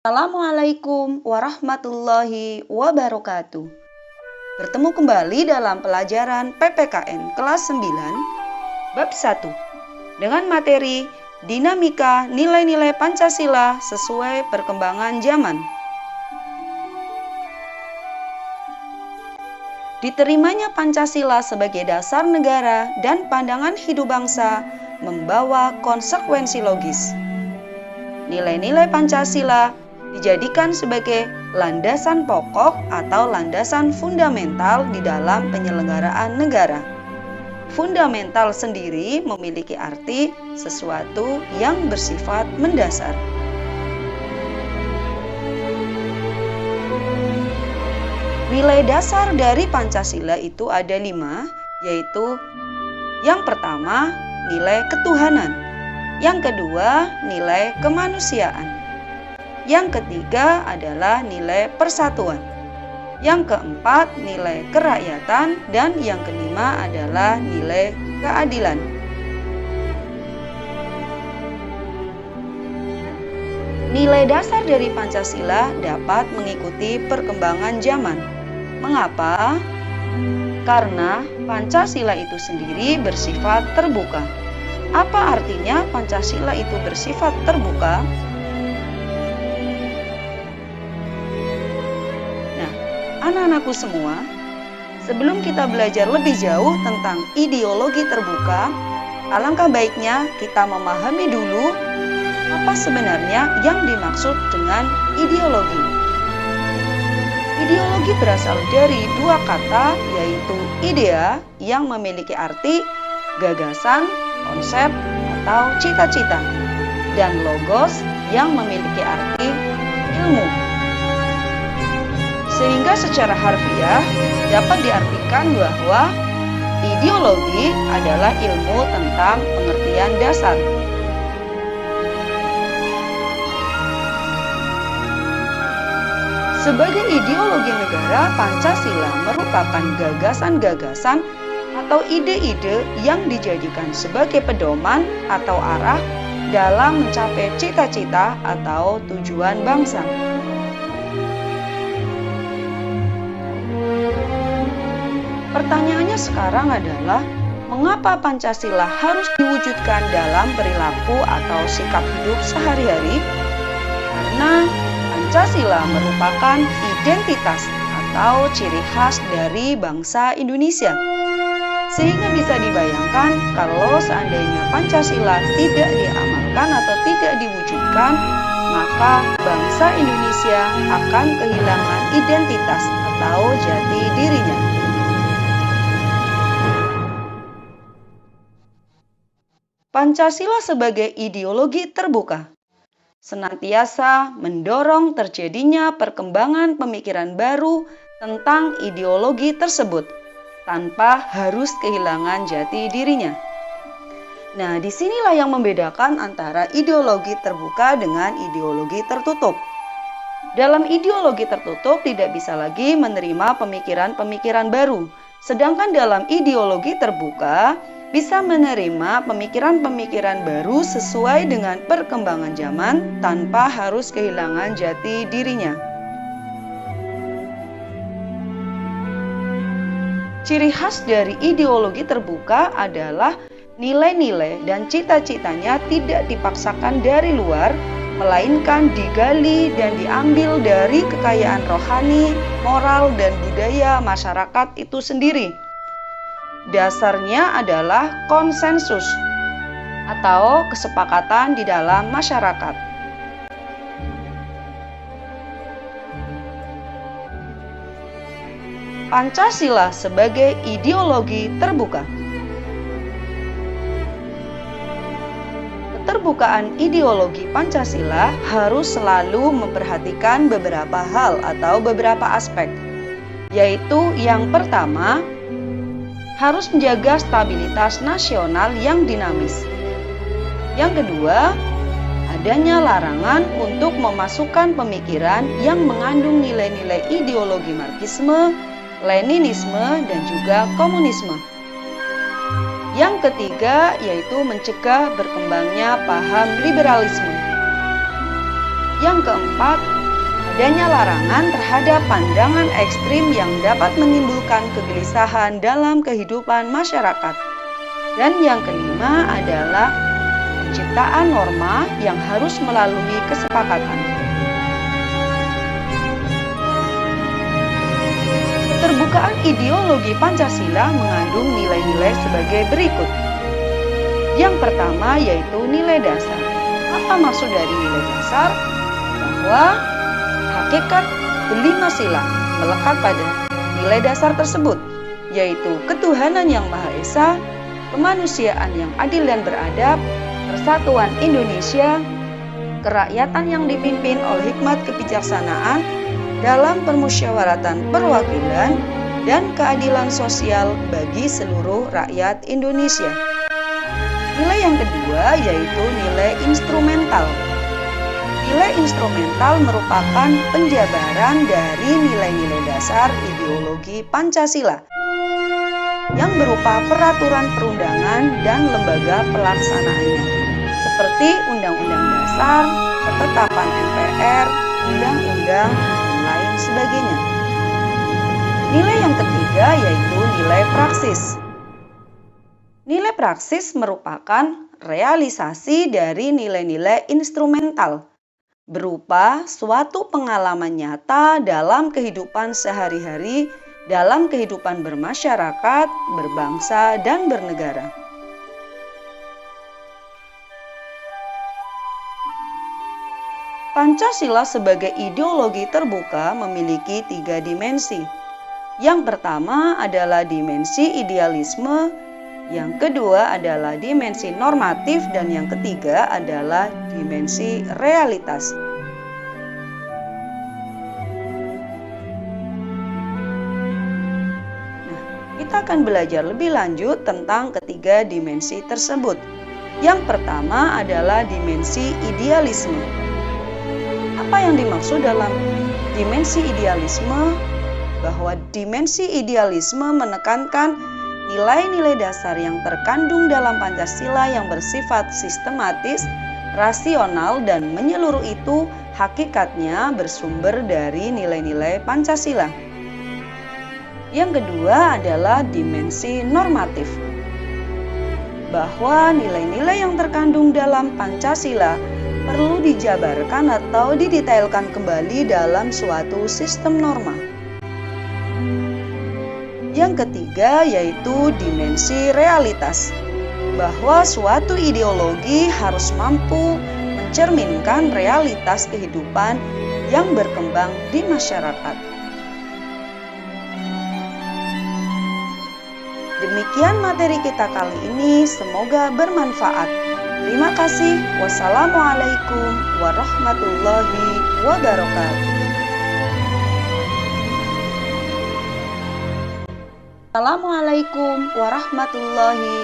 Assalamualaikum warahmatullahi wabarakatuh. Bertemu kembali dalam pelajaran PPKN kelas 9 bab 1 dengan materi dinamika nilai-nilai Pancasila sesuai perkembangan zaman. Diterimanya Pancasila sebagai dasar negara dan pandangan hidup bangsa membawa konsekuensi logis. Nilai-nilai Pancasila dijadikan sebagai landasan pokok atau landasan fundamental di dalam penyelenggaraan negara. Fundamental sendiri memiliki arti sesuatu yang bersifat mendasar. Nilai dasar dari Pancasila itu ada 5, yaitu yang pertama, nilai ketuhanan. Yang kedua, nilai kemanusiaan. Yang ketiga adalah nilai persatuan. Yang keempat, nilai kerakyatan. Dan yang kelima adalah nilai keadilan. Nilai dasar dari Pancasila dapat mengikuti perkembangan zaman. Mengapa? Karena Pancasila itu sendiri bersifat terbuka. Apa artinya Pancasila itu bersifat terbuka? Nah, anak-anakku semua, sebelum kita belajar lebih jauh tentang ideologi terbuka, alangkah baiknya kita memahami dulu apa sebenarnya yang dimaksud dengan ideologi. Ideologi berasal dari dua kata, yaitu idea yang memiliki arti gagasan, konsep, atau cita-cita, dan logos yang memiliki arti ilmu. Sehingga secara harfiah dapat diartikan bahwa ideologi adalah ilmu tentang pengertian dasar. Sebagai ideologi negara, Pancasila merupakan gagasan-gagasan atau ide-ide yang dijadikan sebagai pedoman atau arah dalam mencapai cita-cita atau tujuan bangsa. Pertanyaannya sekarang adalah, mengapa Pancasila harus diwujudkan dalam perilaku atau sikap hidup sehari-hari? Karena Pancasila merupakan identitas atau ciri khas dari bangsa Indonesia. Sehingga bisa dibayangkan kalau seandainya Pancasila tidak diamalkan atau tidak diwujudkan, maka bangsa Indonesia akan kehilangan identitas atau jati dirinya. Pancasila sebagai ideologi terbuka senantiasa mendorong terjadinya perkembangan pemikiran baru tentang ideologi tersebut tanpa harus kehilangan jati dirinya. Nah, disinilah yang membedakan antara ideologi terbuka dengan ideologi tertutup. Dalam ideologi tertutup tidak bisa lagi menerima pemikiran-pemikiran baru, sedangkan dalam ideologi terbuka bisa menerima pemikiran-pemikiran baru sesuai dengan perkembangan zaman tanpa harus kehilangan jati dirinya. Ciri khas dari ideologi terbuka adalah nilai-nilai dan cita-citanya tidak dipaksakan dari luar, melainkan digali dan diambil dari kekayaan rohani, moral, dan budaya masyarakat itu sendiri. Dasarnya adalah konsensus atau kesepakatan di dalam masyarakat. Pancasila sebagai ideologi terbuka. Keterbukaan ideologi Pancasila harus selalu memperhatikan beberapa hal atau beberapa aspek, yaitu yang pertama, harus menjaga stabilitas nasional yang dinamis. Yang kedua, adanya larangan untuk memasukkan pemikiran yang mengandung nilai-nilai ideologi Marxisme, Leninisme, dan juga komunisme. Yang ketiga, yaitu mencegah berkembangnya paham liberalisme. Yang keempat, adanya larangan terhadap pandangan ekstrim yang dapat menimbulkan kegelisahan dalam kehidupan masyarakat. Dan yang kelima adalah penciptaan norma yang harus melalui kesepakatan. Keterbukaan ideologi Pancasila mengandung nilai-nilai sebagai berikut. Yang pertama yaitu nilai dasar. Apa maksud dari nilai dasar? Bahwa hakikat kelima sila melekat pada nilai dasar tersebut, yaitu ketuhanan yang Maha Esa, kemanusiaan yang adil dan beradab, persatuan Indonesia, kerakyatan yang dipimpin oleh hikmat kebijaksanaan dalam permusyawaratan perwakilan, dan keadilan sosial bagi seluruh rakyat Indonesia. Nilai yang kedua yaitu nilai instrumental. Nilai instrumental merupakan penjabaran dari nilai-nilai dasar ideologi Pancasila yang berupa peraturan perundangan dan lembaga pelaksanaannya, seperti Undang-Undang Dasar, ketetapan MPR, Undang-Undang, dan lain sebagainya. Nilai yang ketiga yaitu nilai praksis. Nilai praksis merupakan realisasi dari nilai-nilai instrumental, berupa suatu pengalaman nyata dalam kehidupan sehari-hari, dalam kehidupan bermasyarakat, berbangsa, dan bernegara. Pancasila sebagai ideologi terbuka memiliki 3 dimensi. Yang pertama adalah dimensi idealisme, yang kedua adalah dimensi normatif, dan yang ketiga adalah dimensi realitas. Nah, kita akan belajar lebih lanjut tentang ketiga dimensi tersebut. Yang pertama adalah dimensi idealisme. Apa yang dimaksud dalam dimensi idealisme? Bahwa dimensi idealisme menekankan nilai-nilai dasar yang terkandung dalam Pancasila yang bersifat sistematis, rasional, dan menyeluruh itu hakikatnya bersumber dari nilai-nilai Pancasila. Yang kedua adalah dimensi normatif. Bahwa nilai-nilai yang terkandung dalam Pancasila perlu dijabarkan atau didetailkan kembali dalam suatu sistem norma. Yang ketiga yaitu dimensi realitas, bahwa suatu ideologi harus mampu mencerminkan realitas kehidupan yang berkembang di masyarakat. Demikian materi kita kali ini, semoga bermanfaat. Terima kasih. Wassalamualaikum warahmatullahi wabarakatuh. Assalamualaikum warahmatullahi